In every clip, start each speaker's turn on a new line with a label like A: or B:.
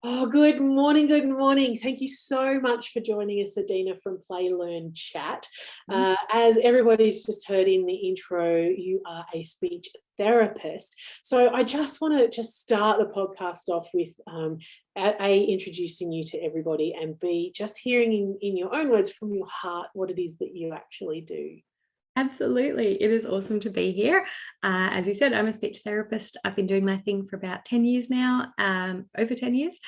A: Oh, good morning. Good morning. Thank you so much for joining us, Adina, from Play, Learn, Chat. As everybody's just heard in the intro, you are a speech therapist. So I just want to start the podcast off with A, introducing you to everybody, and B, just hearing in your own words from your heart what it is that you actually do.
B: Absolutely. It is awesome to be here. As you said, I'm a speech therapist. I've been doing my thing for about 10 years now, over 10 years.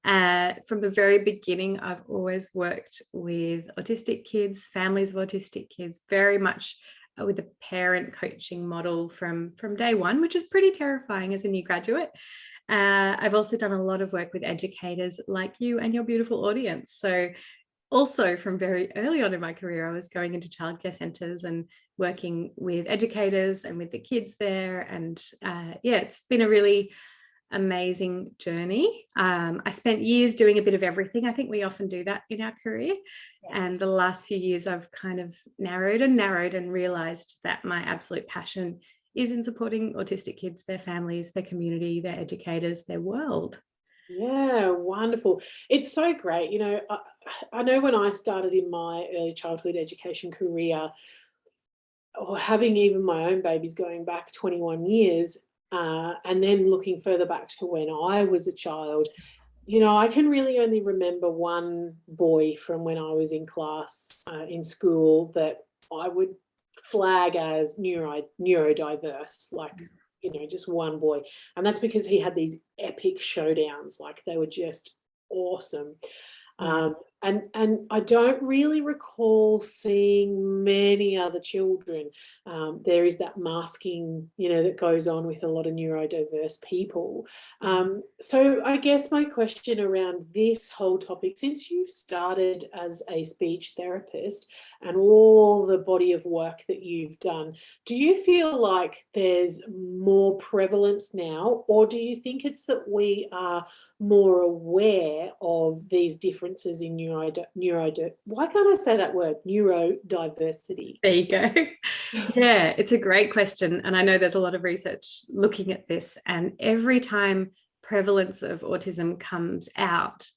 B: From the very beginning, I've always worked with autistic kids, families of autistic kids, very much with a parent coaching model from day one, which is pretty terrifying as a new graduate. I've also done a lot of work with educators like you and your beautiful audience. So also from very early on in my career, I was going into childcare centres and working with educators and with the kids there. And it's been a really amazing journey. I spent years doing a bit of everything. I think we often do that in our career. Yes. And the last few years, I've kind of narrowed and realised that my absolute passion is in supporting autistic kids, their families, their community, their educators, their world.
A: Yeah, wonderful. It's so great. You know, I know when I started in my early childhood education career, or having even my own babies going back 21 years, and then looking further back to when I was a child, you know, I can really only remember one boy from when I was in class in school that I would flag as neurodiverse, like, you know, just one boy. And that's because he had these epic showdowns, like they were just awesome. And I don't really recall seeing many other children. There is that masking, you know, that goes on with a lot of neurodiverse people. So I guess my question around this whole topic, since you've started as a speech therapist and all the body of work that you've done, do you feel like there's more prevalence now, or do you think it's that we are more aware of these differences in why can't I say that word? Neurodiversity.
B: There you go. Yeah, it's a great question. And I know there's a lot of research looking at this. And every time prevalence of autism comes out,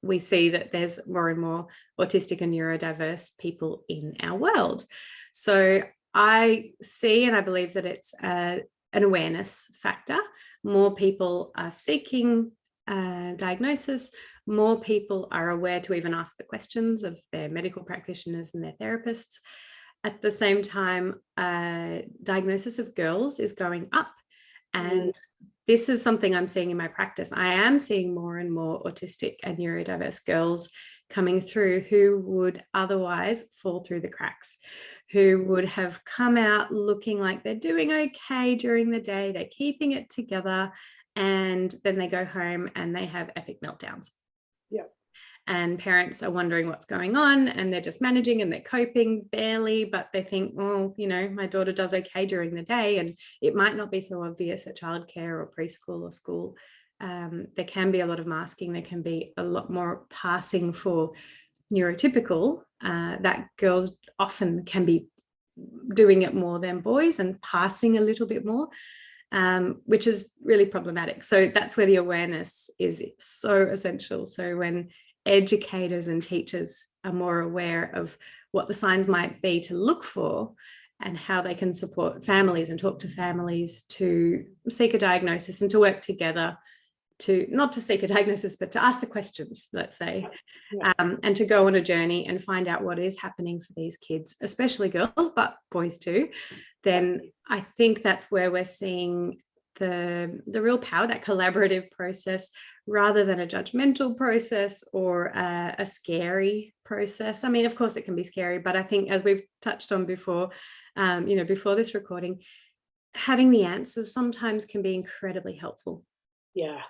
B: we see that there's more and more autistic and neurodiverse people in our world. So I see and I believe that it's an awareness factor. More people are seeking diagnosis, more people are aware to even ask the questions of their medical practitioners and their therapists. At the same time, diagnosis of girls is going up. And this is something I'm seeing in my practice. I am seeing more and more autistic and neurodiverse girls coming through who would otherwise fall through the cracks, who would have come out looking like they're doing okay during the day, they're keeping it together, and then they go home and they have epic meltdowns.
A: Yeah.
B: And parents are wondering what's going on, and they're just managing and they're coping barely, but they think, oh, you know, my daughter does okay during the day, and it might not be so obvious at childcare or preschool or school. There can be a lot of masking. There can be a lot more passing for neurotypical, that girls often can be doing it more than boys and passing a little bit more. Which is really problematic. So that's where the awareness is so essential. So when educators and teachers are more aware of what the signs might be to look for and how they can support families and talk to families to seek a diagnosis and to work together to not to seek a diagnosis, but to ask the questions, let's say, and to go on a journey and find out what is happening for these kids, especially girls, but boys too, then I think that's where we're seeing the real power, that collaborative process, rather than a judgmental process or a scary process. I mean, of course, it can be scary, but I think, as we've touched on before, you know, before this recording, having the answers sometimes can be incredibly helpful.
A: Yeah.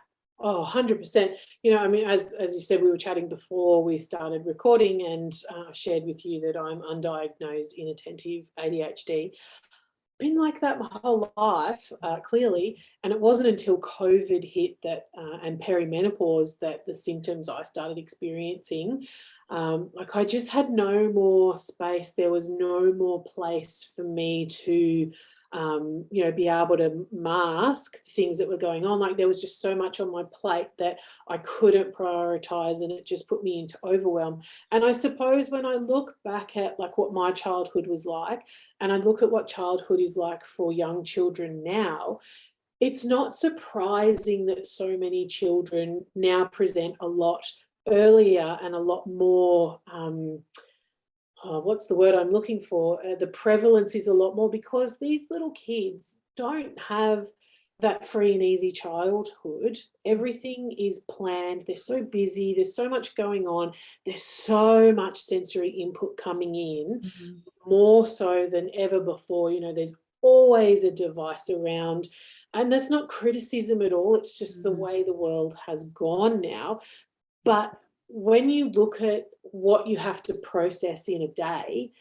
A: Oh, 100%. You know, I mean, as you said, we were chatting before we started recording, and I shared with you that I'm undiagnosed inattentive ADHD. Been like that my whole life, clearly, and it wasn't until COVID hit that and perimenopause that the symptoms I started experiencing, like I just had no more space. There was no more place for me to you know, be able to mask things that were going on. Like there was just so much on my plate that I couldn't prioritize, and it just put me into overwhelm. And I suppose when I look back at like what my childhood was like, and I look at what childhood is like for young children now, it's not surprising that so many children now present a lot earlier and a lot more, what's the word I'm looking for? The prevalence is a lot more because these little kids don't have that free and easy childhood. Everything is planned. They're so busy. There's so much going on. There's so much sensory input coming in, more so than ever before. You know, there's always a device around, and that's not criticism at all. It's just the way the world has gone now. But when you look at what you have to process in a day,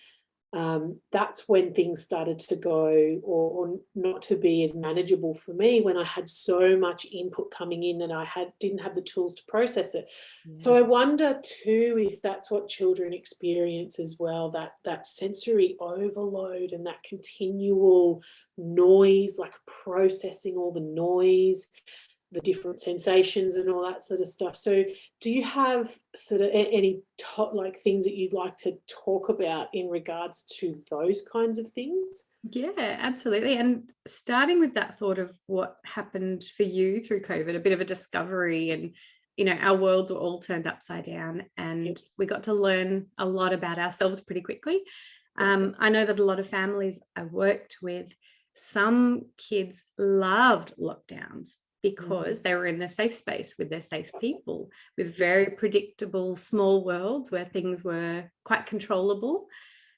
A: that's when things started to go or not to be as manageable for me, when I had so much input coming in that I didn't have the tools to process it. So I wonder too if that's what children experience as well, that sensory overload and that continual noise, like processing all the noise, the different sensations and all that sort of stuff. So do you have sort of any top like things that you'd like to talk about in regards to those kinds of things?
B: Yeah, absolutely. And starting with that thought of what happened for you through COVID, a bit of a discovery, and you know, our worlds were all turned upside down, and we got to learn a lot about ourselves pretty quickly. I know that a lot of families I worked with, some kids loved lockdowns because they were in their safe space with their safe people, with very predictable small worlds where things were quite controllable.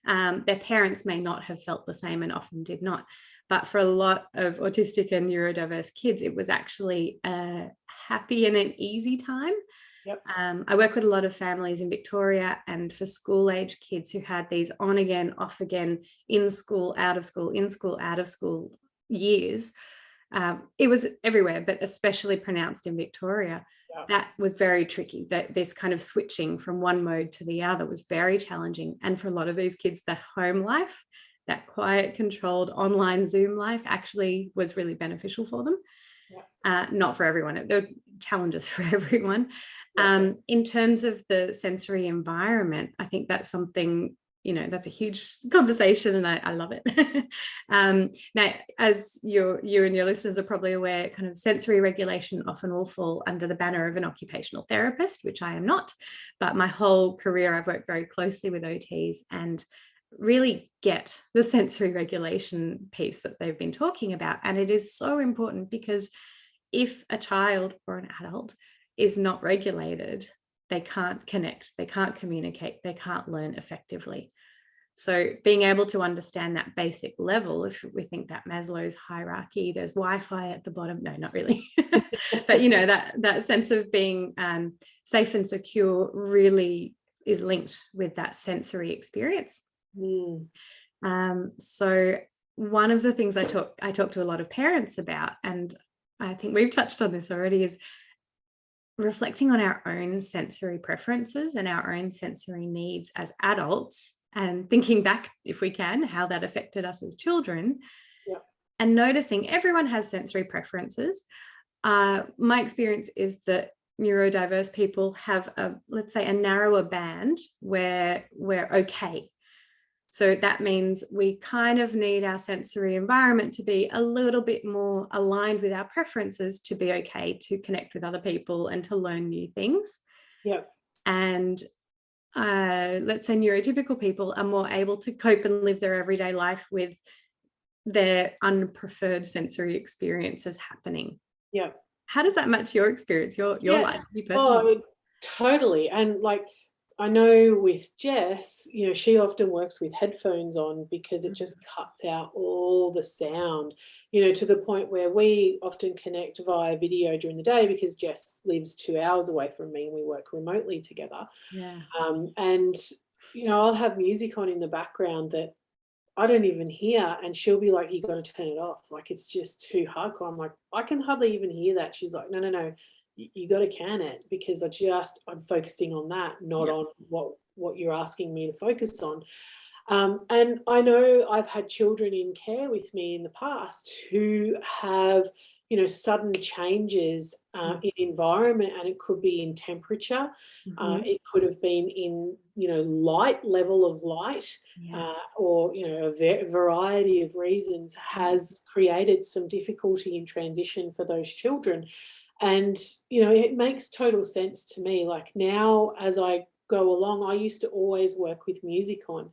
B: Their parents may not have felt the same, and often did not. But for a lot of autistic and neurodiverse kids, it was actually a happy and an easy time. I work with a lot of families in Victoria, and for school age kids who had these on again, off again, in school, out of school, in school, out of school years. It was everywhere, but especially pronounced in Victoria. That was very tricky. That this kind of switching from one mode to the other was very challenging. And for a lot of these kids, the home life, that quiet, controlled online Zoom life actually was really beneficial for them. Not for everyone. There were challenges for everyone. In terms of the sensory environment, I think that's something, you know, that's a huge conversation, and I love it. Now, as you and your listeners are probably aware, kind of sensory regulation often will fall under the banner of an occupational therapist, which I am not. But my whole career, I've worked very closely with OTs and really get the sensory regulation piece that they've been talking about. And it is so important, because if a child or an adult is not regulated, they can't connect, they can't communicate, they can't learn effectively. So being able to understand that basic level, if we think that Maslow's hierarchy, there's Wi-Fi at the bottom. No, not really. But, you know, that sense of being safe and secure really is linked with that sensory experience. So one of the things I talk to a lot of parents about, and I think we've touched on this already, is reflecting on our own sensory preferences and our own sensory needs as adults, and thinking back, if we can, how that affected us as children, and noticing everyone has sensory preferences. My experience is that neurodiverse people have let's say a narrower band where we're okay. So that means we kind of need our sensory environment to be a little bit more aligned with our preferences to be okay, to connect with other people and to learn new things. And let's say neurotypical people are more able to cope and live their everyday life with their unpreferred sensory experiences happening. How does that match your experience, your life, you personally?
A: Oh, totally. And like, I know with Jess, you know, she often works with headphones on because it just cuts out all the sound, you know, to the point where we often connect via video during the day because Jess lives 2 hours away from me and we work remotely together. And, you know, I'll have music on in the background that I don't even hear, and she'll be like, you got to turn it off. Like, it's just too hardcore. I'm like, I can hardly even hear that. She's like, no. You got to can it, because I'm focusing on that, not on what you're asking me to focus on. And I know I've had children in care with me in the past who have, sudden changes in environment, and it could be in temperature.
B: Mhm.
A: It could have been in, light, level of light,
B: Yeah.
A: or, a variety of reasons has created some difficulty in transition for those children. And, it makes total sense to me. Like now, as I go along, I used to always work with music on.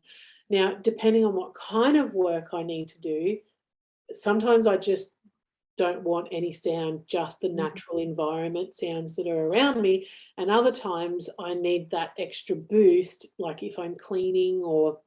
A: Now, depending on what kind of work I need to do, sometimes I just don't want any sound, just the
B: Mhm.
A: natural environment sounds that are around me. And other times I need that extra boost, like if I'm cleaning or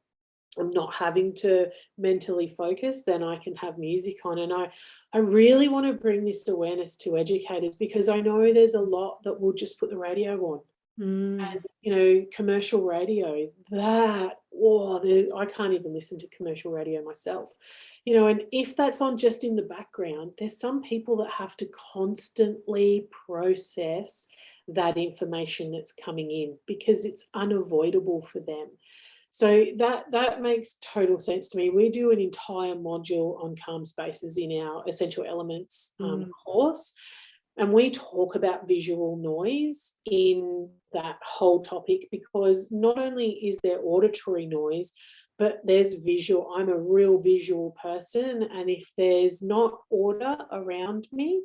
A: I'm not having to mentally focus, then I can have music on. And I really want to bring this awareness to educators, because I know there's a lot that will just put the radio on.
B: Mm.
A: And, commercial radio, I can't even listen to commercial radio myself, and if that's on just in the background, there's some people that have to constantly process that information that's coming in because it's unavoidable for them. So that makes total sense to me. We do an entire module on calm spaces in our essential elements
B: Mm.
A: course, and we talk about visual noise in that whole topic, because not only is there auditory noise, but there's visual. I'm a real visual person, and if there's not order around me,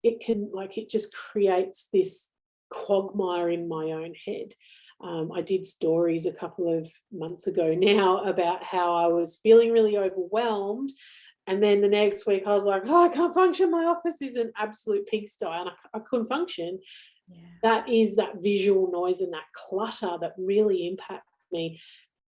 A: it just creates this quagmire in my own head. I did stories a couple of months ago now about how I was feeling really overwhelmed, and then the next week I was like, "Oh, I can't function. My office is an absolute pigsty," and I couldn't function.
B: Yeah.
A: That is that visual noise and that clutter that really impacts me.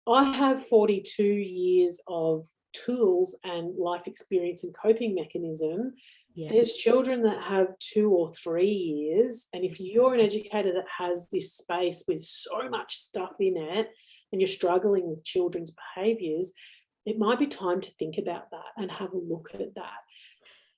A: I have 42 years of tools and life experience and coping mechanism.
B: Yeah.
A: There's children that have 2 or 3 years, and if you're an educator that has this space with so much stuff in it and you're struggling with children's behaviours, it might be time to think about that and have a look at that.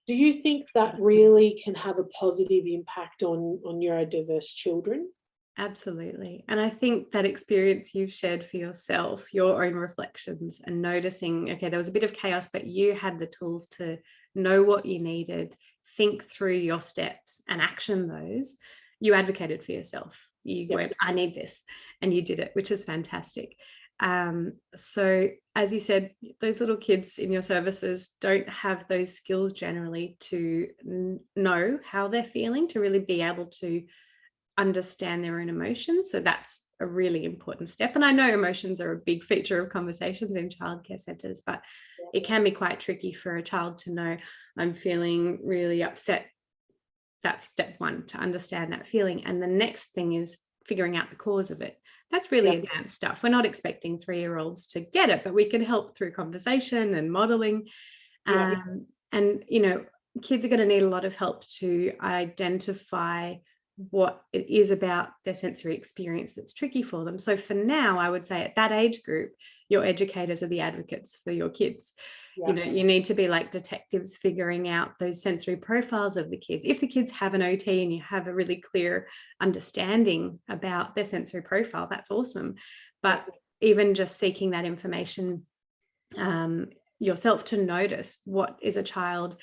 A: Do you think that really can have a positive impact on neurodiverse children?
B: Absolutely. And I think that experience you've shared for yourself, your own reflections and noticing, okay, there was a bit of chaos, but you had the tools to know what you needed, think through your steps and action those. You advocated for yourself. You
A: Yep.
B: went, I need this, and you did it, which is fantastic. So as you said, those little kids in your services don't have those skills generally to know how they're feeling, to really be able to understand their own emotions. So that's a really important step. And I know emotions are a big feature of conversations in childcare centres, but it can be quite tricky for a child to know, I'm feeling really upset. That's step one, to understand that feeling. And the next thing is figuring out the cause of it. That's really
A: Yep.
B: advanced stuff. We're not expecting 3-year-olds to get it, but we can help through conversation and modeling.
A: Yep.
B: And, kids are going to need a lot of help to identify what it is about their sensory experience that's tricky for them. So for now, I would say at that age group, your educators are the advocates for your kids.
A: Yep.
B: You need to be like detectives figuring out those sensory profiles of the kids. If the kids have an OT and you have a really clear understanding about their sensory profile, that's awesome. But even just seeking that information yourself to notice, what is a child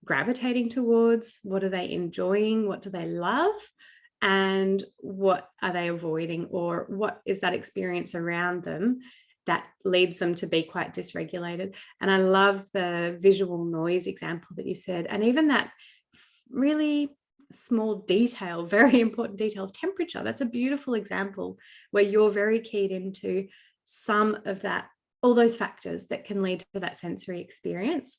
B: gravitating towards, what are they enjoying, what do they love, and what are they avoiding, or what is that experience around them that leads them to be quite dysregulated. And I love the visual noise example that you said, and even that really small detail, very important detail of temperature. That's a beautiful example where you're very keyed into some of that, all those factors that can lead to that sensory experience.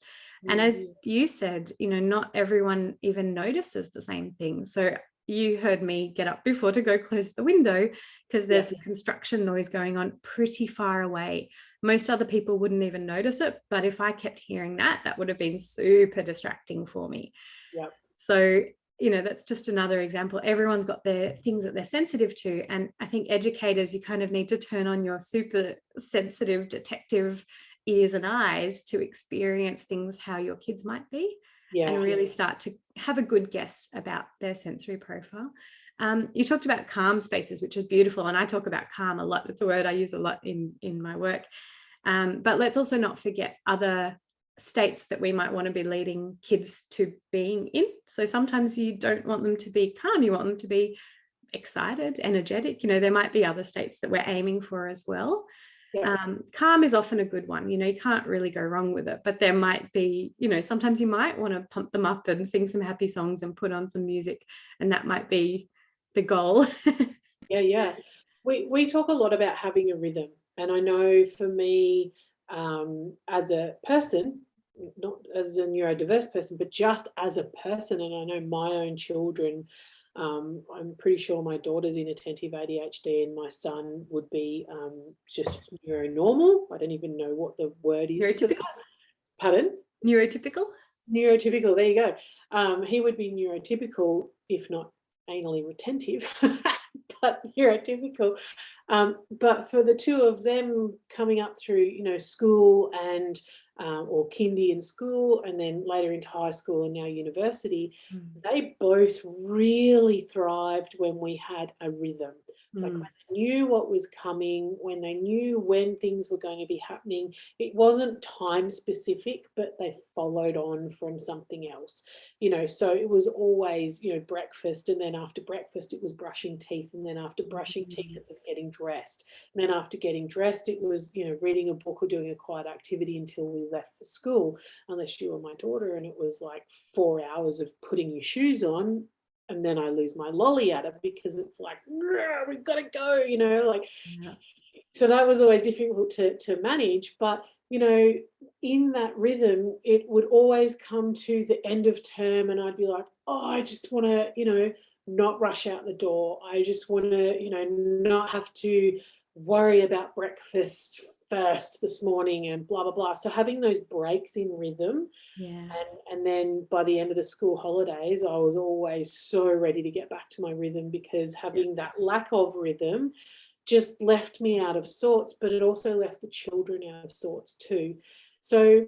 B: And as you said, not everyone even notices the same thing. So you heard me get up before to go close the window because there's some construction noise going on pretty far away. Most other people wouldn't even notice it, but if I kept hearing that, that would have been super distracting for me.
A: Yep.
B: So, that's just another example. Everyone's got their things that they're sensitive to. And I think educators, you kind of need to turn on your super sensitive detective ears and eyes to experience things how your kids might be, and really start to have a good guess about their sensory profile. You talked about calm spaces, which is beautiful. And I talk about calm a lot. It's a word I use a lot in my work. But let's also not forget other states that we might want to be leading kids to being in. So sometimes you don't want them to be calm, you want them to be excited, energetic. There might be other states that we're aiming for as well. Calm is often a good one. You can't really go wrong with it, but there might be, sometimes you might want to pump them up and sing some happy songs and put on some music, and that might be the goal.
A: Yeah. We talk a lot about having a rhythm, and I know for me, as a person, not as a neurodiverse person, but just as a person, and I know my own children, I'm pretty sure my daughter's inattentive ADHD and my son would be just neuronormal. I don't even know what the word is.
B: Neurotypical?
A: Pardon?
B: Neurotypical?
A: Neurotypical, there you go. He would be neurotypical, if not anally retentive, but neurotypical. But for the two of them coming up through, school and or kindy in school, and then later into high school and now university, they both really thrived when we had a rhythm. Like when they knew what was coming, when they knew when things were going to be happening. It wasn't time specific, but they followed on from something else, so it was always, breakfast, and then after breakfast it was brushing teeth, and then after brushing teeth it was getting dressed, and then after getting dressed it was, reading a book or doing a quiet activity until we left for school, unless you were my daughter and it was like 4 hours of putting your shoes on. And then I lose my lolly at it because it's like, we've got to go, So that was always difficult to manage. But, in that rhythm, it would always come to the end of term and I'd be like, oh, I just want to, not rush out the door. I just want to, not have to worry about breakfast first this morning and blah, blah, blah. So having those breaks in rhythm.
B: Yeah.
A: And then by the end of the school holidays, I was always so ready to get back to my rhythm, because having that lack of rhythm just left me out of sorts, but it also left the children out of sorts too. So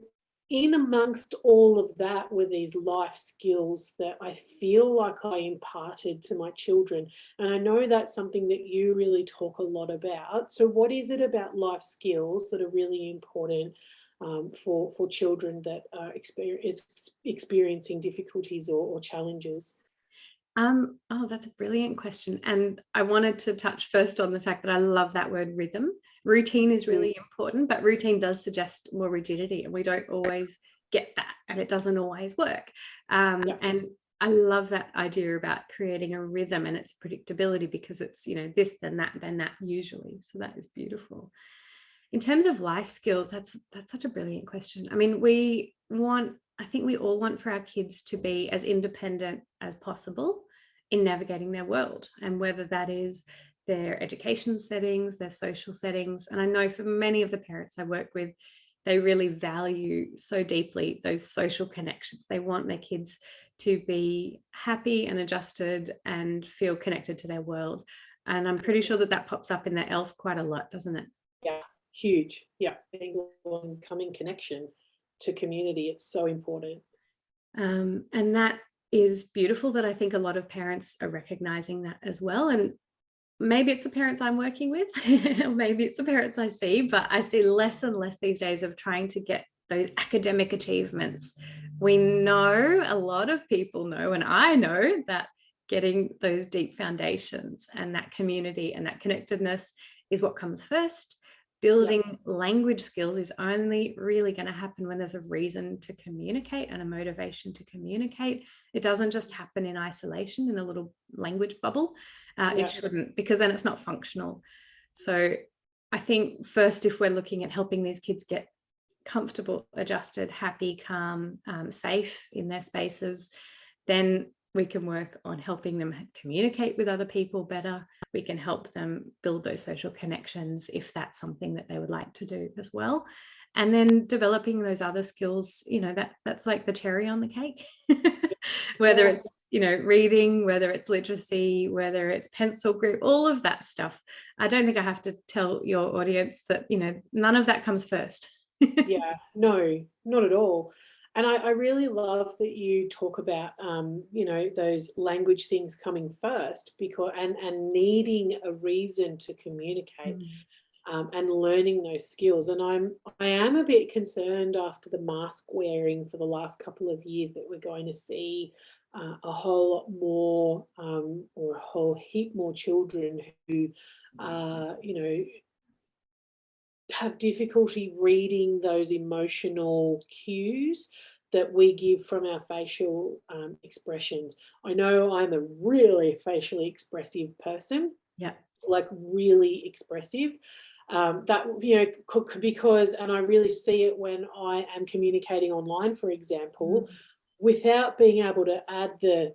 A: in amongst all of that were these life skills that I feel like I imparted to my children. And I know that's something that you really talk a lot about. So what is it about life skills that are really important for children that are experiencing difficulties or challenges?
B: Oh, that's a brilliant question. And I wanted to touch first on the fact that I love that word rhythm. Routine is really important, but routine does suggest more rigidity, and we don't always get that, and it doesn't always work. And I love that idea about creating a rhythm and its predictability, because it's, this, then that usually. So that is beautiful. In terms of life skills, that's such a brilliant question. I mean, I think we all want for our kids to be as independent as possible in navigating their world, and whether that is their education settings, their social settings. And I know for many of the parents I work with, they really value so deeply those social connections. They want their kids to be happy and adjusted and feel connected to their world. And I'm pretty sure that pops up in their ELF quite a lot, doesn't it?
A: Yeah, huge. Yeah, being one coming connection to community, it's so important.
B: And that is beautiful, that I think a lot of parents are recognizing that as well. And maybe it's the parents I'm working with, or maybe it's the parents I see, but I see less and less these days of trying to get those academic achievements. We know, a lot of people know, and I know, that getting those deep foundations and that community and that connectedness is what comes first. Building language skills is only really going to happen when there's a reason to communicate and a motivation to communicate. It doesn't just happen in isolation in a little language bubble. It shouldn't, because then it's not functional. So I think first, if we're looking at helping these kids get comfortable, adjusted, happy, calm, safe in their spaces, then we can work on helping them communicate with other people better. We can help them build those social connections if that's something that they would like to do as well. And then developing those other skills, that's like the cherry on the cake. Whether it's, reading, whether it's literacy, whether it's pencil grip, all of that stuff. I don't think I have to tell your audience that, none of that comes first.
A: Yeah, no, not at all. And I really love that you talk about, those language things coming first, because and needing a reason to communicate. and learning those skills. And I am a bit concerned after the mask wearing for the last couple of years that we're going to see a whole lot more or a whole heap more children who have difficulty reading those emotional cues that we give from our facial expressions. I know I'm a really facially expressive person.
B: Yeah.
A: Like really expressive. Because, and I really see it when I am communicating online, for example, without being able to add the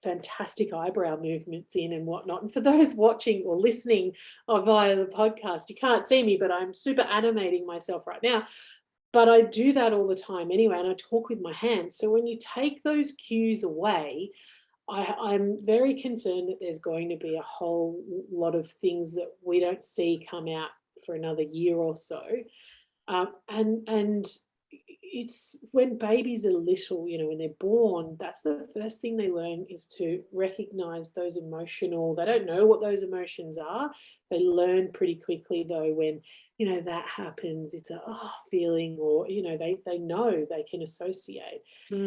A: fantastic eyebrow movements in and whatnot. And for those watching or listening via the podcast, you can't see me, but I'm super animating myself right now. But I do that all the time anyway, and I talk with my hands. So when you take those cues away, I'm very concerned that there's going to be a whole lot of things that we don't see come out for another year or so. And it's when babies are little, when they're born, that's the first thing they learn is to recognize those emotional, they don't know what those emotions are. They learn pretty quickly though when, that happens, it's a feeling, or, they know, they can associate.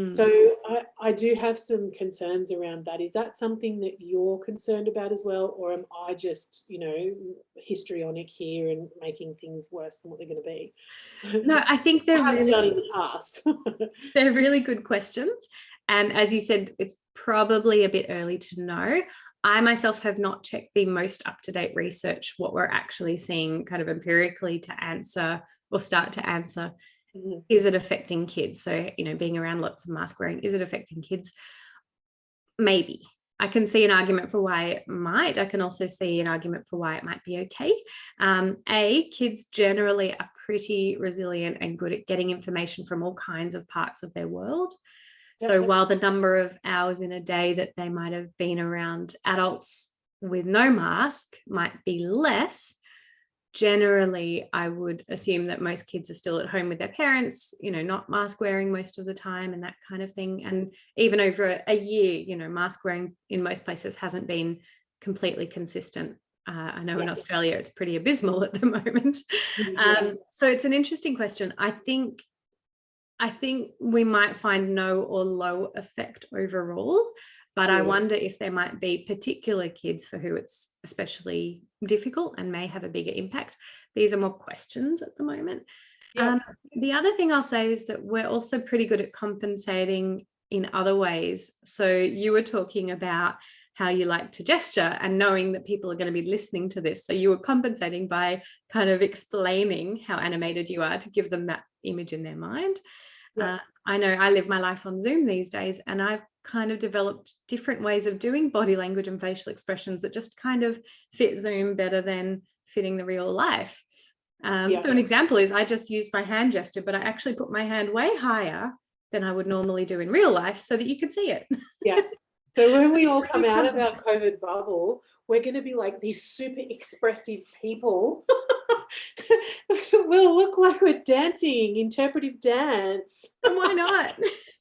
A: So I do have some concerns around that. Is that something that you're concerned about as well? Or am I just, histrionic here and making things worse than what they're going to be?
B: No, I think they're
A: really done in the past.
B: They're really good questions. And as you said, it's probably a bit early to know. I myself have not checked the most up-to-date research, what we're actually seeing kind of empirically to answer or start to answer. Is it affecting kids? So, being around lots of mask wearing, is it affecting kids? Maybe. I can see an argument for why it might. I can also see an argument for why it might be okay. Kids generally are pretty resilient and good at getting information from all kinds of parts of their world. So while the number of hours in a day that they might have been around adults with no mask might be less, generally, I would assume that most kids are still at home with their parents, not mask wearing most of the time and that kind of thing. And even over a year, mask wearing in most places hasn't been completely consistent. I know in Australia, it's pretty abysmal at the moment. So it's an interesting question. I think we might find no or low effect overall, but I wonder if there might be particular kids for who it's especially difficult and may have a bigger impact. These are more questions at the moment. The other thing I'll say is that we're also pretty good at compensating in other ways. So you were talking about how you like to gesture and knowing that people are going to be listening to this. So you were compensating by kind of explaining how animated you are to give them that image in their mind. I know I live my life on Zoom these days, and I've kind of developed different ways of doing body language and facial expressions that just kind of fit Zoom better than fitting the real life. So an example is I just used my hand gesture, but I actually put my hand way higher than I would normally do in real life so that you could see it.
A: So when we all come out of our COVID bubble, we're going to be like these super expressive people. We'll look like we're dancing, interpretive dance.
B: Why not?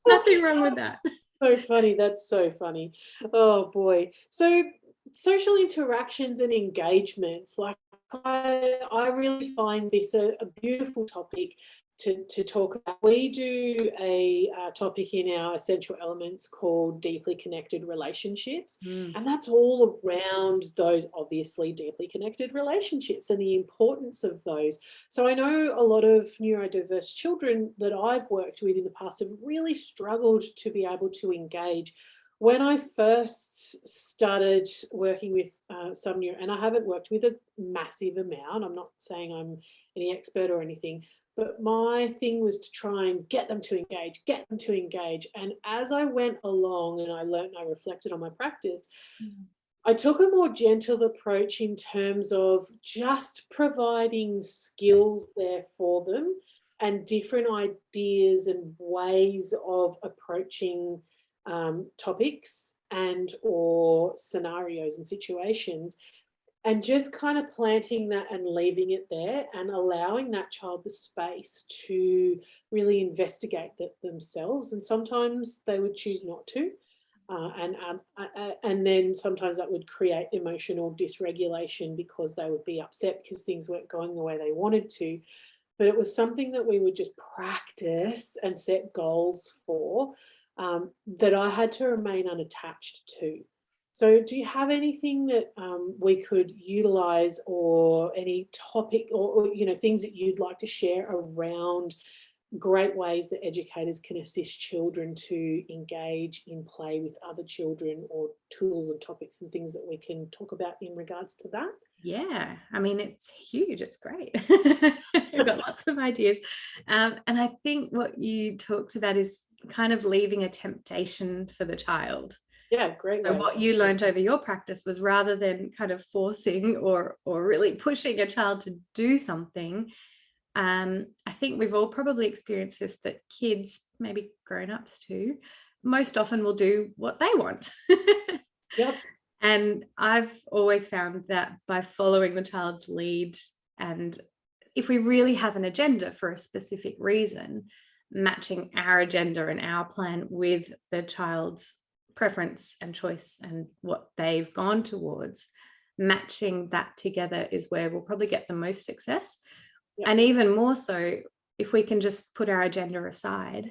B: Nothing wrong with that.
A: So funny. That's so funny. Oh boy. So social interactions and engagements, like I really find this a beautiful topic to talk about. We do a topic in our essential elements called deeply connected relationships, and that's all around those obviously deeply connected relationships and the importance of those. So I know a lot of neurodiverse children that I've worked with in the past have really struggled to be able to engage. When I first started working with some and I haven't worked with a massive amount, I'm not saying I'm any expert or anything, but my thing was to try and get them to engage. And as I went along and I learned and I reflected on my practice, I took a more gentle approach in terms of just providing skills there for them and different ideas and ways of approaching topics and or scenarios and situations, and just kind of planting that and leaving it there and allowing that child the space to really investigate that themselves. And sometimes they would choose not to. And then sometimes that would create emotional dysregulation because they would be upset because things weren't going the way they wanted to. But it was something that we would just practice and set goals for, that I had to remain unattached to. So do you have anything that we could utilize, or any topic, or things that you'd like to share around great ways that educators can assist children to engage in play with other children, or tools and topics and things that we can talk about in regards to that?
B: Yeah, I mean, it's huge. It's great. I've got lots of ideas. And I think what you talked about is kind of leaving a temptation for the child.
A: Yeah, great
B: So
A: way.
B: what you learned over your practice was, rather than kind of forcing or really pushing a child to do something, I think we've all probably experienced this, that kids, maybe grown-ups too, most often will do what they want.
A: Yep.
B: And I've always found that by following the child's lead, and if we really have an agenda for a specific reason, matching our agenda and our plan with the child's preference and choice and what they've gone towards, matching that together is where we'll probably get the most success.
A: Yep.
B: And even more so if we can just put our agenda aside.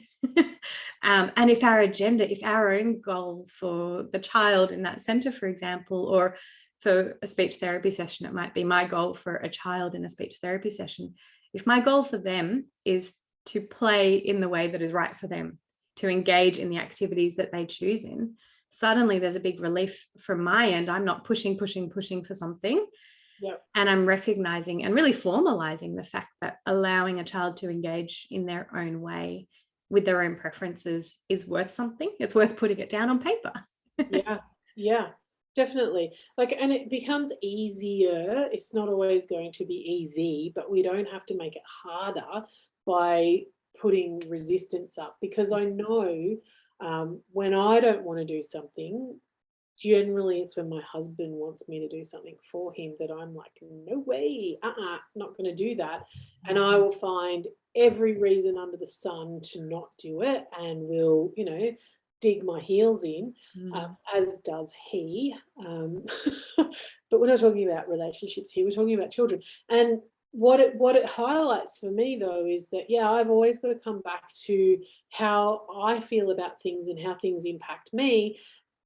B: And if our own goal for the child in that center, for example, or for a speech therapy session, it might be my goal for a child in a speech therapy session. If my goal for them is to play in the way that is right for them, to engage in the activities that they choose in, suddenly there's a big relief from my end. I'm not pushing for something.
A: Yep.
B: And I'm recognizing and really formalizing the fact that allowing a child to engage in their own way with their own preferences is worth something. It's worth putting it down on paper.
A: Yeah, definitely. And it becomes easier. It's not always going to be easy, but we don't have to make it harder by putting resistance up, because I know when I don't want to do something, generally it's when my husband wants me to do something for him that I'm like, no way, not going to do that. And I will find every reason under the sun to not do it, and will, dig my heels in, as does he. But we're not talking about relationships here, we're talking about children. And what it highlights for me, though, is that, yeah, I've always got to come back to how I feel about things and how things impact me,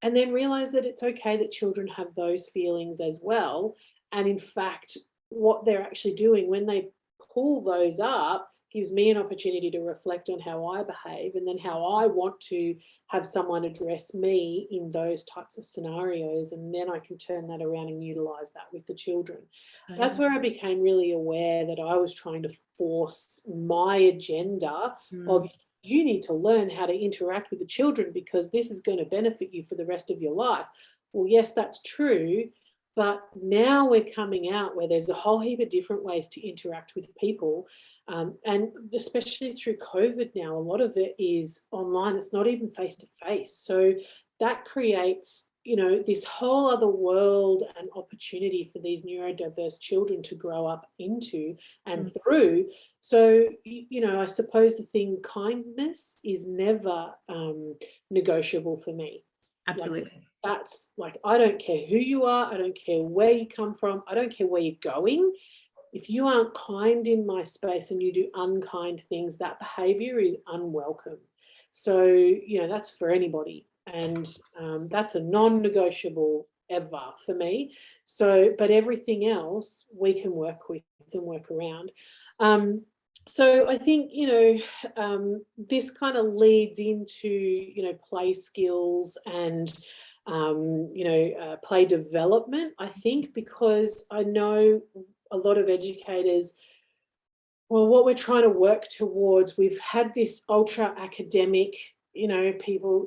A: and then realize that it's okay that children have those feelings as well. And in fact, what they're actually doing when they pull those up gives me an opportunity to reflect on how I behave, and then how I want to have someone address me in those types of scenarios. And then I can turn that around and utilize that with the children. That's where I became really aware that I was trying to force my agenda of, you need to learn how to interact with the children because this is going to benefit you for the rest of your life. Well, yes, that's true. But now we're coming out where there's a whole heap of different ways to interact with people. And especially through COVID now, a lot of it is online. It's not even face to face. So that creates, this whole other world and opportunity for these neurodiverse children to grow up into and through. So, I suppose the thing, kindness is never negotiable for me.
B: Absolutely.
A: That's I don't care who you are. I don't care where you come from. I don't care where you're going. If you aren't kind in my space and you do unkind things, that behavior is unwelcome. So, that's for anybody. And that's a non-negotiable ever for me. So, but everything else we can work with and work around. So I think, this kind of leads into, play skills and, play development, I think, because I know a lot of educators, well, what we're trying to work towards, we've had this ultra academic,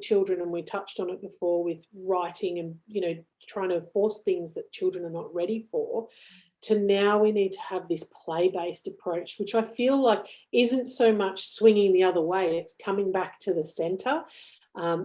A: children, and we touched on it before with writing and, trying to force things that children are not ready for, to now we need to have this play-based approach, which I feel like isn't so much swinging the other way, it's coming back to the center.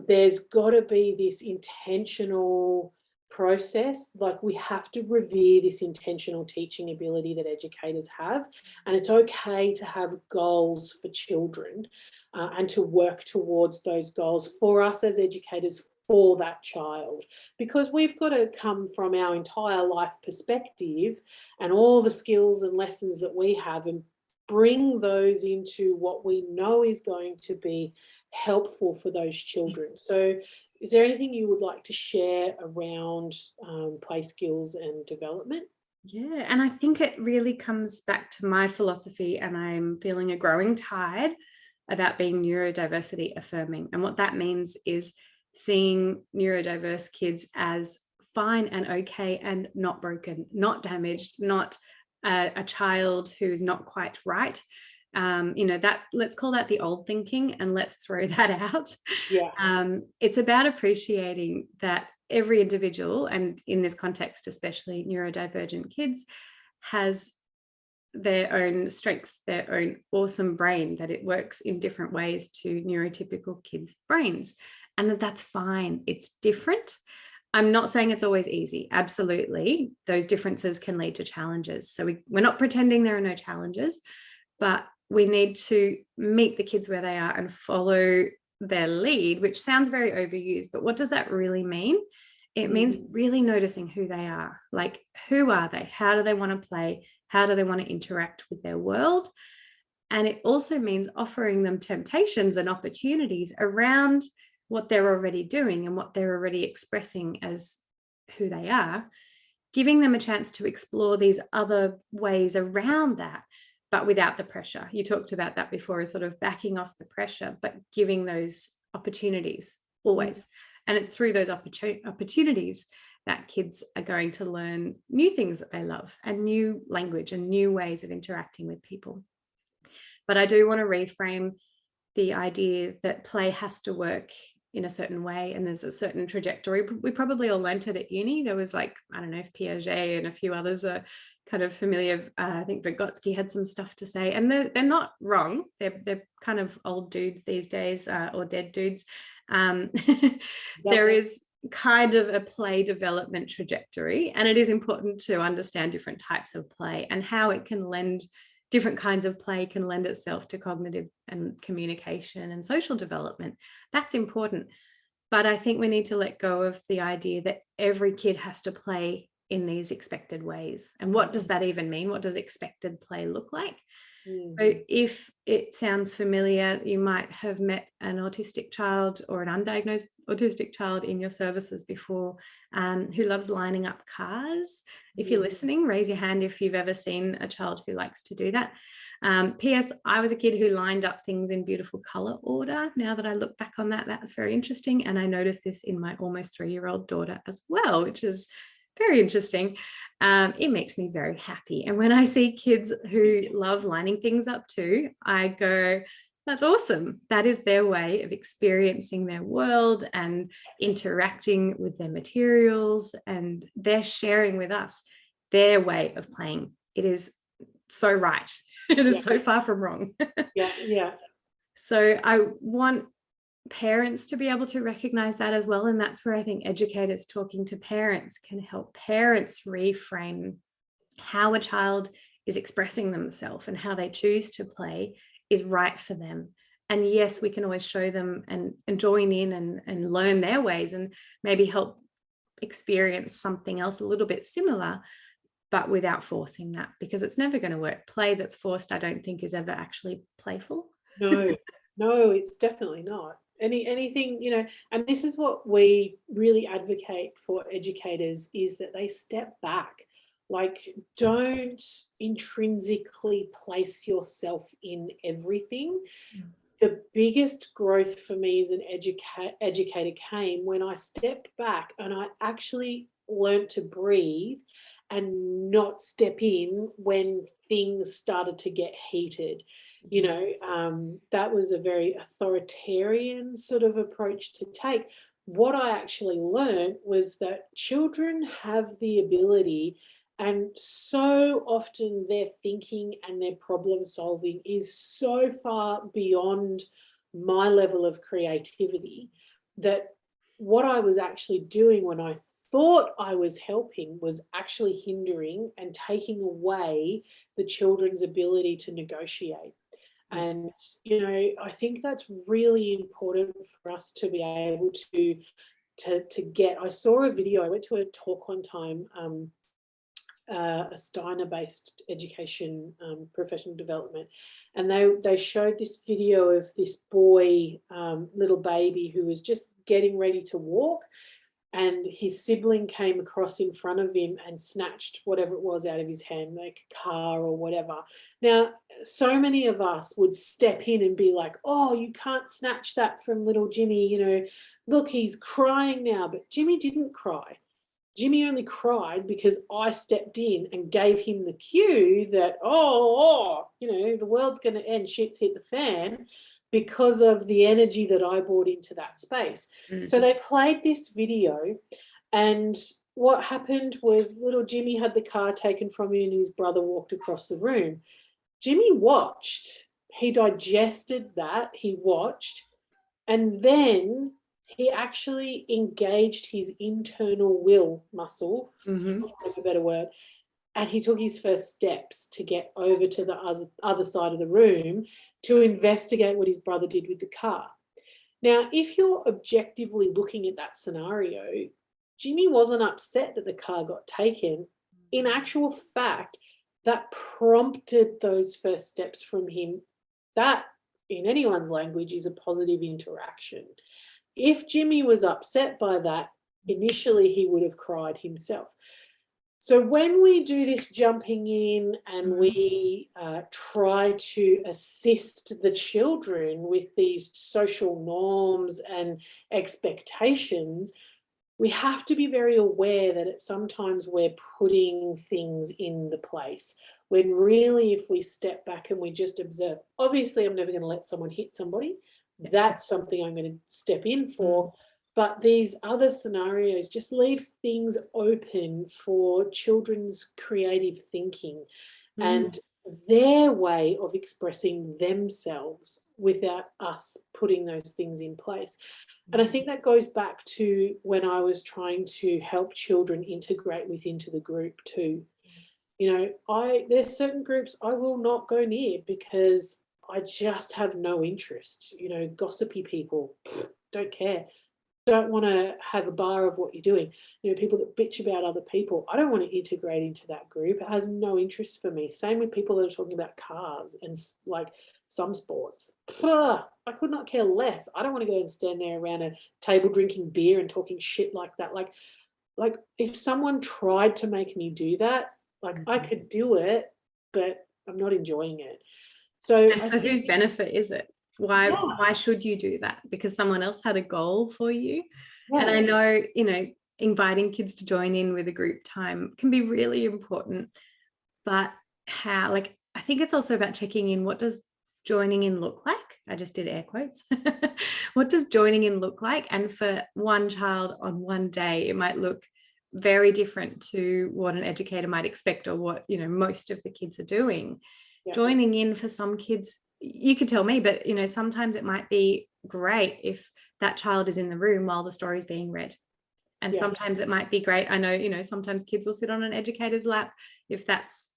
A: There's got to be this intentional process. We have to revere this intentional teaching ability that educators have, and it's okay to have goals for children and to work towards those goals for us as educators, for that child, because we've got to come from our entire life perspective and all the skills and lessons that we have and bring those into what we know is going to be helpful for those children. So is there anything you would like to share around play skills and development?
B: Yeah, and I think it really comes back to my philosophy, and I'm feeling a growing tide about being neurodiversity affirming. And what that means is seeing neurodiverse kids as fine and okay and not broken, not damaged, not a child who's not quite right. That, let's call that the old thinking, and let's throw that out.
A: Yeah.
B: It's about appreciating that every individual, and in this context, especially neurodivergent kids, has their own strengths, their own awesome brain, that it works in different ways to neurotypical kids' brains, and that's fine. It's different. I'm not saying it's always easy. Absolutely. Those differences can lead to challenges. So we're not pretending there are no challenges, but we need to meet the kids where they are and follow their lead, which sounds very overused, but what does that really mean? It means really noticing who they are. Like, who are they? How do they want to play? How do they want to interact with their world? And it also means offering them temptations and opportunities around what they're already doing and what they're already expressing as who they are, giving them a chance to explore these other ways around that, but without the pressure. You talked about that before, as sort of backing off the pressure, but giving those opportunities always. And it's through those opportunities that kids are going to learn new things that they love, and new language and new ways of interacting with people. But I do want to reframe the idea that play has to work in a certain way, and there's a certain trajectory. We probably all learnt it at uni. There was, like, I don't know if Piaget and a few others are kind of familiar. I think Vygotsky had some stuff to say, and they're not wrong. They're kind of old dudes these days, or dead dudes. There is kind of a play development trajectory, and it is important to understand different types of play and how it can lend, different kinds of play can lend itself to cognitive and communication and social development. That's important. But I think we need to let go of the idea that every kid has to play in these expected ways. And what does that even mean? What does expected play look like? So if it sounds familiar, you might have met an autistic child or an undiagnosed autistic child in your services before, who loves lining up cars. If you're listening, raise your hand if you've ever seen a child who likes to do that. P.S. I was a kid who lined up things in beautiful color order. Now that I look back on that, that was very interesting. And I noticed this in my almost 3-year-old daughter as well, which is very interesting. It makes me very happy. And when I see kids who love lining things up too, I go, that's awesome. That is their way of experiencing their world and interacting with their materials, and they're sharing with us their way of playing. It is so right. It is so far from wrong.
A: Yeah.
B: So I want parents to be able to recognize that as well. And that's where I think educators talking to parents can help parents reframe how a child is expressing themselves, and how they choose to play is right for them. And yes, we can always show them and join in and learn their ways, and maybe help experience something else a little bit similar, but without forcing that, because it's never going to work. Play that's forced, I don't think, is ever actually playful.
A: No, it's definitely not. Anything, and this is what we really advocate for educators, is that they step back. Like, don't intrinsically place yourself in everything. The biggest growth for me as an educator came when I stepped back and I actually learned to breathe and not step in when things started to get heated. That was a very authoritarian sort of approach to take. What I actually learned was that children have the ability, and so often their thinking and their problem solving is so far beyond my level of creativity, that what I was actually doing when I thought I was helping was actually hindering and taking away the children's ability to negotiate. And, I think that's really important for us to be able to to get. I saw a video. I went to a talk one time, a Steiner-based education, professional development, and they showed this video of this boy, little baby, who was just getting ready to walk, and his sibling came across in front of him and snatched whatever it was out of his hand, like a car or whatever. Now, so many of us would step in and be like, oh, you can't snatch that from little Jimmy, you know, look, he's crying now. But Jimmy didn't cry. Jimmy only cried because I stepped in and gave him the cue that, you know, the world's going to end, shit's hit the fan, because of the energy that I brought into that space. So they played this video, and what happened was little Jimmy had the car taken from him and his brother walked across the room. Jimmy watched, he digested that, he watched, and then he actually engaged his internal will muscle, for a better word, and he took his first steps to get over to the other side of the room to investigate what his brother did with the car. Now, if you're objectively looking at that scenario, Jimmy wasn't upset that the car got taken. In actual fact, that prompted those first steps from him. That, in anyone's language, is a positive interaction. If Jimmy was upset by that, initially he would have cried himself. So when we do this jumping in and we try to assist the children with these social norms and expectations, we have to be very aware that sometimes we're putting things in the place, when really, if we step back and we just observe, obviously I'm never going to let someone hit somebody. That's something I'm going to step in for. But these other scenarios just leaves things open for children's creative thinking and their way of expressing themselves without us putting those things in place. And I think that goes back to when I was trying to help children integrate into the group too. You know, there's certain groups I will not go near because I just have no interest. You know, gossipy people, don't care. Don't want to have a bar of what you're doing. You know, people that bitch about other people, I don't want to integrate into that group. It has no interest for me. Same with people that are talking about cars and like some sports. I could not care less. I don't want to go and stand there around a table drinking beer and talking shit like that. Like if someone tried to make me do that, like I could do it, but I'm not enjoying it. So
B: and for whose benefit is it? Why should you do that? Because someone else had a goal for you. And I know, you know, inviting kids to join in with a group time can be really important, but how, like, I think it's also about checking in. What does joining in look like? I just did air quotes. What does joining in look like? And for one child on one day, it might look very different to what an educator might expect or what, you know, most of the kids are doing. Joining in for some kids, you could tell me, but, you know, sometimes it might be great if that child is in the room while the story is being read. And sometimes it might be great. I know, you know, sometimes kids will sit on an educator's lap if that's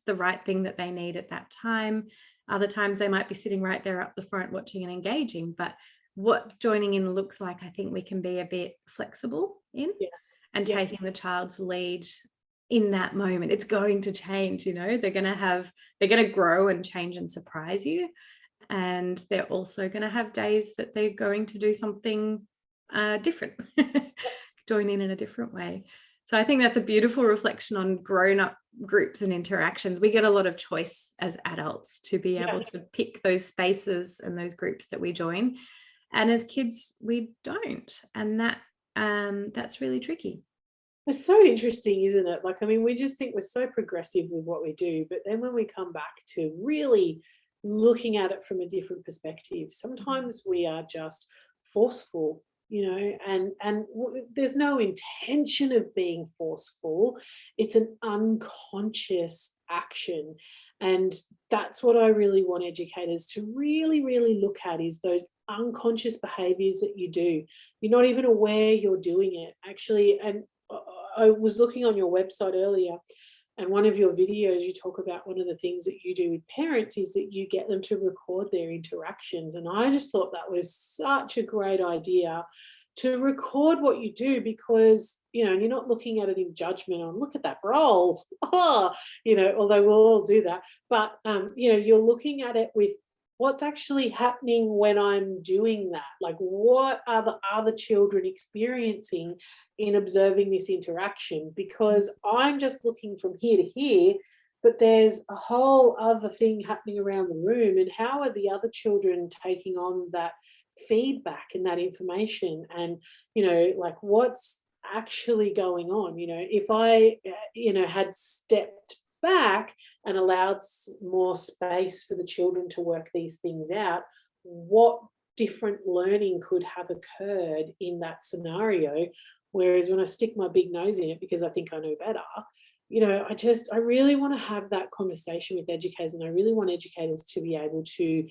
B: the right thing that they need at that time. Other times they might be sitting right there up the front watching and engaging. But what joining in looks like, I think we can be a bit flexible in and taking the child's lead in that moment. It's going to change, you know, they're going to grow and change and surprise you. And they're also going to have days that they're going to do something different, join in a different way. So I think that's a beautiful reflection on grown-up groups and interactions. We get a lot of choice as adults to be able to pick those spaces and those groups that we join. And as kids, we don't. And that's really tricky.
A: It's so interesting, isn't it? Like, I mean, we just think we're so progressive with what we do, but then when we come back to really looking at it from a different perspective, sometimes we are just forceful, you know, and there's no intention of being forceful. It's an unconscious action. And that's what I really want educators to really, really look at, is those unconscious behaviors that you do. You're not even aware you're doing it, actually. And I was looking on your website earlier, and one of your videos, you talk about one of the things that you do with parents is that you get them to record their interactions. And I just thought that was such a great idea, to record what you do, because, you know, you're not looking at it in judgment on, look at that roll, oh, you know, although we'll all do that. But, you know, you're looking at it with what's actually happening when I'm doing that. Like, what are the other children experiencing in observing this interaction? Because I'm just looking from here to here, but there's a whole other thing happening around the room. And how are the other children taking on that feedback and that information? And, you know, like, what's actually going on? You know, if I, you know, had stepped back and allowed more space for the children to work these things out, what different learning could have occurred in that scenario? Whereas when I stick my big nose in it because I think I know better, you know, I really want to have that conversation with educators, and I really want educators to be able to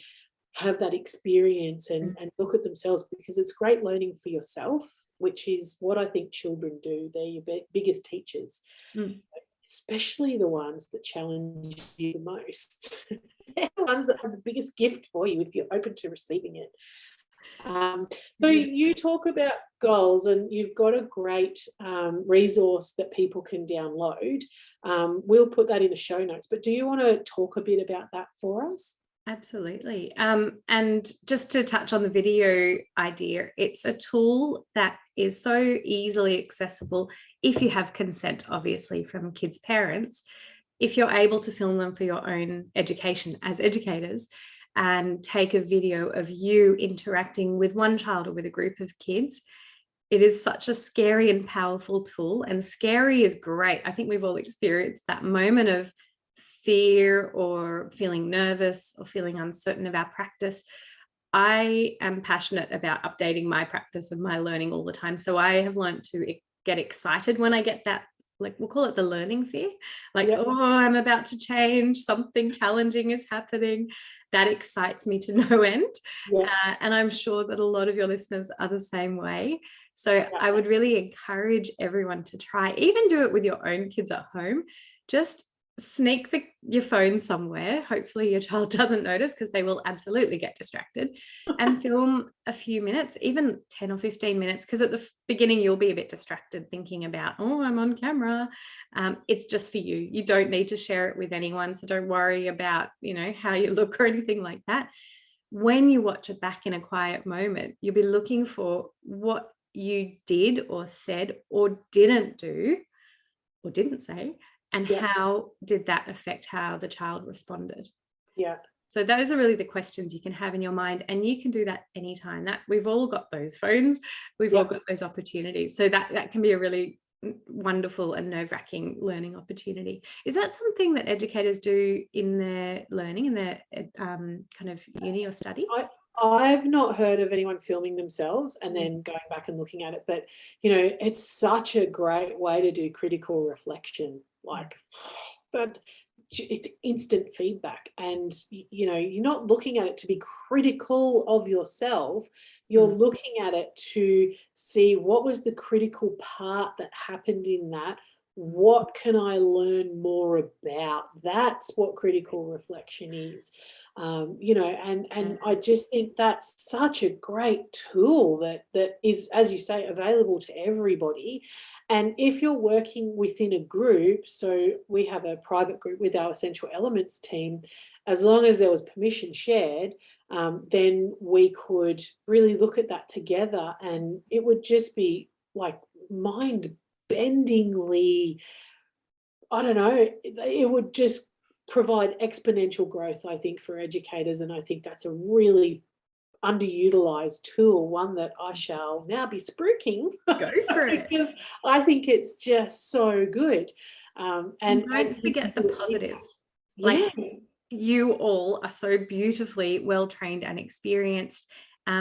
A: have that experience and look at themselves, because it's great learning for yourself, which is what I think children do. They're your biggest teachers, especially the ones that challenge you the most. They're the ones that have the biggest gift for you if you're open to receiving it. So you talk about goals, and you've got a great resource that people can download. We'll put that in the show notes, but do you want to talk a bit about that for us?
B: Absolutely. And just to touch on the video idea, it's a tool that is so easily accessible if you have consent, obviously, from kids' parents. If you're able to film them for your own education as educators, and take a video of you interacting with one child or with a group of kids, it is such a scary and powerful tool. And scary is great. I think we've all experienced that moment of fear or feeling nervous or feeling uncertain of our practice. I am passionate about updating my practice and my learning all the time. So I have learned to get excited when I get that, like, we'll call it the learning fear, like, oh, I'm about to change, something challenging is happening. That excites me to no end. And I'm sure that a lot of your listeners are the same way. So I would really encourage everyone to try, even do it with your own kids at home. Just sneak your phone somewhere. Hopefully your child doesn't notice, because they will absolutely get distracted, and film a few minutes, even 10 or 15 minutes, because at the beginning you'll be a bit distracted thinking about, oh, I'm on camera. It's just for you. You don't need to share it with anyone, so don't worry about, you know, how you look or anything like that. When you watch it back in a quiet moment, you'll be looking for what you did or said or didn't do or didn't say, and how did that affect how the child responded. So those are really the questions you can have in your mind, and you can do that anytime. That we've all got those phones, we've all got those opportunities. So that can be a really wonderful and nerve-wracking learning opportunity. Is that something that educators do in their learning, in their kind of uni or studies?
A: I've not heard of anyone filming themselves and then going back and looking at it, but, you know, it's such a great way to do critical reflection. Like, but it's instant feedback, and, you know, you're not looking at it to be critical of yourself. You're looking at it to see what was the critical part that happened in that. What can I learn more about? That's what critical reflection is. You know, and I just think that's such a great tool that is, as you say, available to everybody. And if you're working within a group, so we have a private group with our essential elements team, as long as there was permission shared, then we could really look at that together, and it would just be like mind-bendingly, I don't know, it would just provide exponential growth, I think, for educators. And I think that's a really underutilized tool, one that I shall now be spruiking.
B: Go for it.
A: Because I think it's just so good.
B: And don't forget the positives. Like, you all are so beautifully well trained and experienced.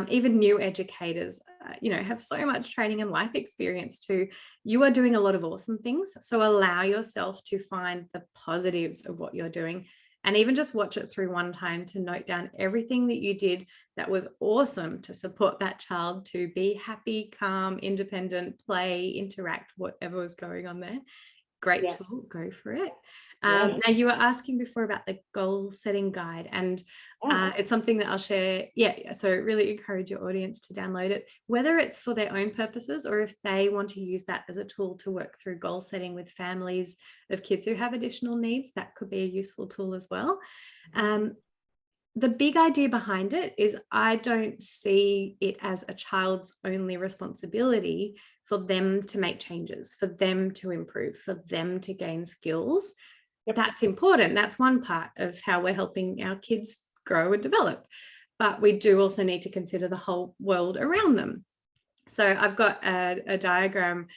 B: Even new educators, you know, have so much training and life experience too. You are doing a lot of awesome things. So allow yourself to find the positives of what you're doing, and even just watch it through one time to note down everything that you did that was awesome to support that child to be happy, calm, independent, play, interact, whatever was going on there. great
A: Yeah.
B: tool, go for it.
A: Yeah.
B: Now, you were asking before about the goal setting guide, and it's something that I'll share. Yeah, so really encourage your audience to download it, whether it's for their own purposes or if they want to use that as a tool to work through goal setting with families of kids who have additional needs. That could be a useful tool as well. The big idea behind it is I don't see it as a child's only responsibility for them to make changes, for them to improve, for them to gain skills.
A: Yep.
B: That's important. That's one part of how we're helping our kids grow and develop. But we do also need to consider the whole world around them. So I've got a diagram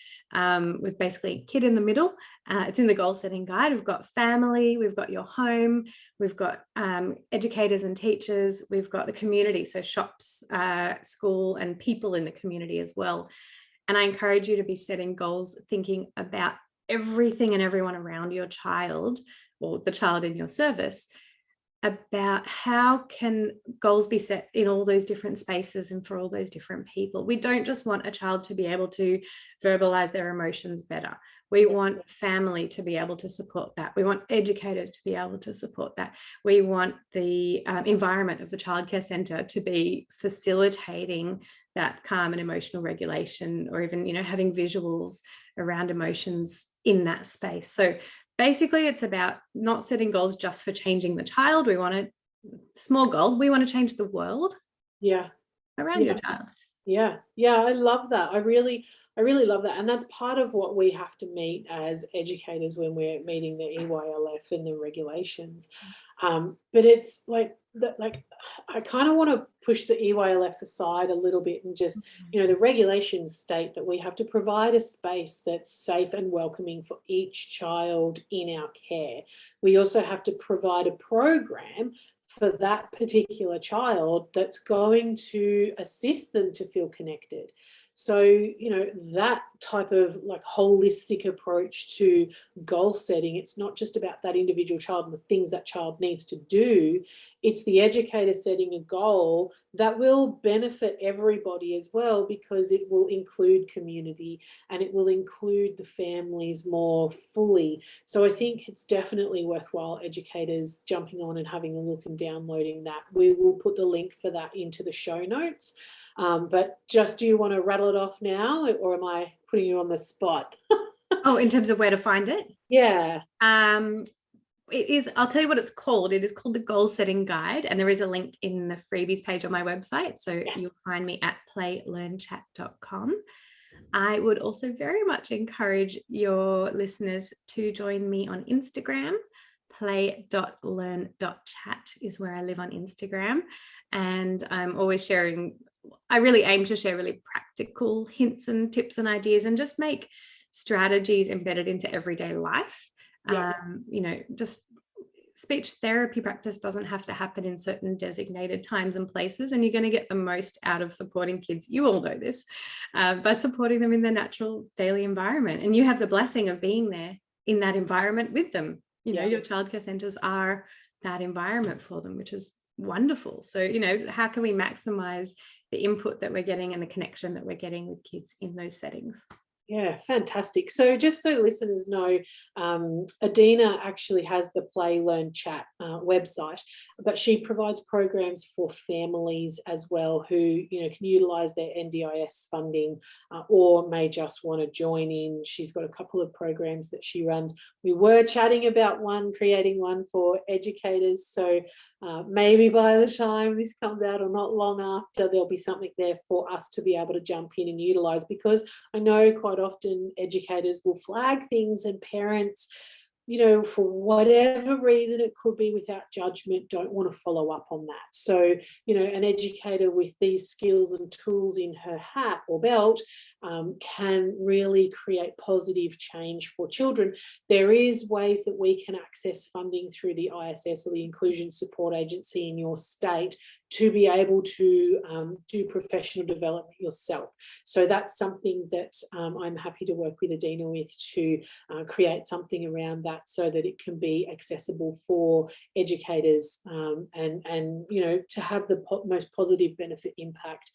B: with basically kid in the middle. It's in the goal setting guide. We've got family, we've got your home, we've got educators and teachers, we've got the community, so shops, school, and people in the community as well. And I encourage you to be setting goals, thinking about everything and everyone around your child or the child in your service, about how can goals be set in all those different spaces and for all those different people. We don't just want a child to be able to verbalize their emotions better. We want family to be able to support that. We want educators to be able to support that. We want the environment of the childcare centre to be facilitating that calm and emotional regulation, or even, having visuals around emotions in that space. So basically, it's about not setting goals just for changing the child. We want a small goal. We want to change the world around your child.
A: Yeah. I love that. I really love that. And that's part of what we have to meet as educators when we're meeting the EYLF and the regulations. But it's like I kind of want to push the EYLF aside a little bit and just, the regulations state that we have to provide a space that's safe and welcoming for each child in our care. We also have to provide a program for that particular child that's going to assist them to feel connected. So, that type of holistic approach to goal setting, it's not just about that individual child and the things that child needs to do. It's the educator setting a goal that will benefit everybody as well, because it will include community and it will include the families more fully. So I think it's definitely worthwhile educators jumping on and having a look and downloading that. We will put the link for that into the show notes. But just, do you want to rattle it off now, or am I putting you on the spot?
B: Oh, in terms of where to find it?
A: Yeah.
B: It is, I'll tell you what it's called. It is called the Goal Setting Guide, and there is a link in the freebies page on my website. So you'll find me at playlearnchat.com. I would also very much encourage your listeners to join me on Instagram. play.learn.chat is where I live on Instagram. And I'm always sharing, I really aim to share really practical hints and tips and ideas, and just make strategies embedded into everyday life. Just speech therapy practice doesn't have to happen in certain designated times and places, and you're going to get the most out of supporting kids. You all know this, by supporting them in their natural daily environment. And you have the blessing of being there in that environment with them. Your childcare centres are that environment for them, which is wonderful. So, how can we maximize the input that we're getting and the connection that we're getting with kids in those settings?
A: Yeah, fantastic. So just so listeners know, Adina actually has the Play Learn Chat website, but she provides programs for families as well who, can utilise their NDIS funding or may just want to join in. She's got a couple of programs that she runs. We were chatting about creating one for educators. So maybe by the time this comes out, or not long after, there'll be something there for us to be able to jump in and utilise, because I know quite often educators will flag things and parents, for whatever reason it could be, without judgment, don't want to follow up on that. So, an educator with these skills and tools in her hat or belt can really create positive change for children. There is ways that we can access funding through the ISS, or the Inclusion Support Agency in your state, to be able to do professional development yourself. So that's something that I'm happy to work with Adina with, to create something around that, so that it can be accessible for educators and to have the most positive benefit impact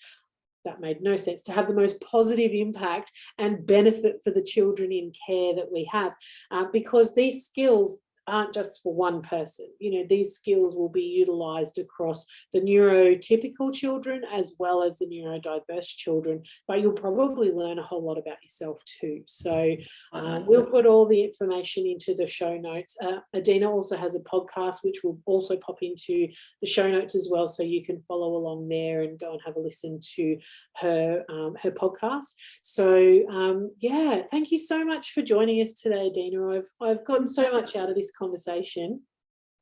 A: that made no sense, to have the most positive impact and benefit for the children in care that we have, because these skills aren't just for one person. These skills will be utilized across the neurotypical children as well as the neurodiverse children, but you'll probably learn a whole lot about yourself too. So we'll put all the information into the show notes. Adina also has a podcast, which will also pop into the show notes as well, so you can follow along there and go and have a listen to her podcast. So yeah, thank you so much for joining us today, Adina. I've gotten so much out of this conversation.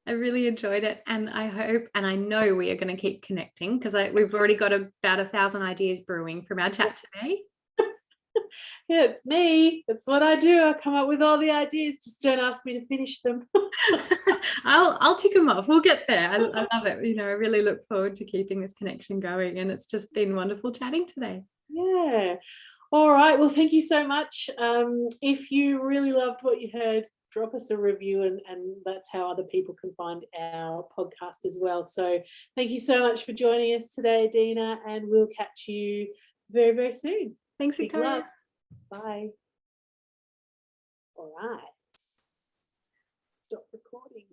B: I really enjoyed it, and I hope and I know we are going to keep connecting, because we've already got about 1,000 ideas brewing from our chat today.
A: Yeah, it's me. That's what I do. I come up with all the ideas. Just don't ask me to finish them.
B: I'll tick them off. We'll get there. I love it. I really look forward to keeping this connection going, and it's just been wonderful chatting today.
A: Yeah. All right. Well, thank you so much. If you really loved what you heard, drop us a review, and that's how other people can find our podcast as well. So thank you so much for joining us today, Adina, and we'll catch you very, very soon.
B: Thanks,
A: Big
B: Victoria.
A: love. Bye. All right. Stop recording.